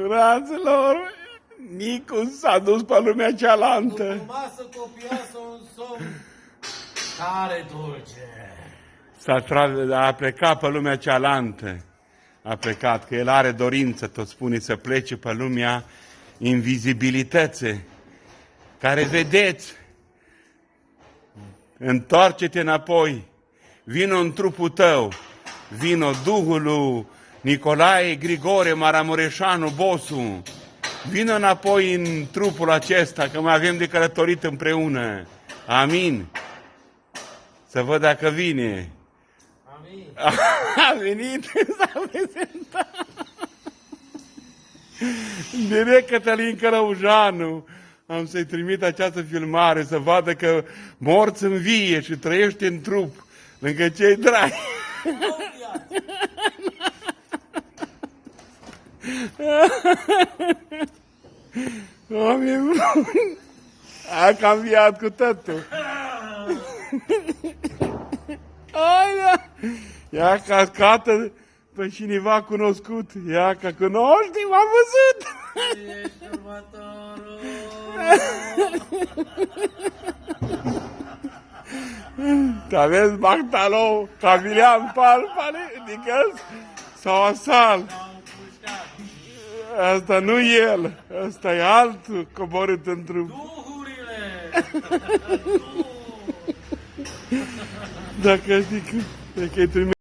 Fraților, Nicu s-a dus pe lumea cealaltă. După masă copioasă un somn tare dulce. A plecat pe lumea cealaltă. A plecat, că el are dorință, tot spune, să plece pe lumea invizibilității, care vedeți. Întoarce-te înapoi, vino în trupul tău, vino Duhul lui Nicolae Grigore Maramureșanu Bosu, vino înapoi în trupul acesta, că mai avem de călătorit împreună. Amin. Să văd dacă vine. Amin. A venit, s-a prezentat. Direct Cătălin Cărăujanu. Am să-i trimit această filmare să vadă că morți învie și trăiește în trup lângă cei dragi. A cambiat cu tătul. Ia cascată pe cineva cunoscut. Ia că cunoști, m-am văzut. Ești următorul. Aveți Bactalou, Cavilian Palpale, adică sau Asal. Asta nu el, asta e altul coborât în trup. Duhurile. Dacă știi că e trimis.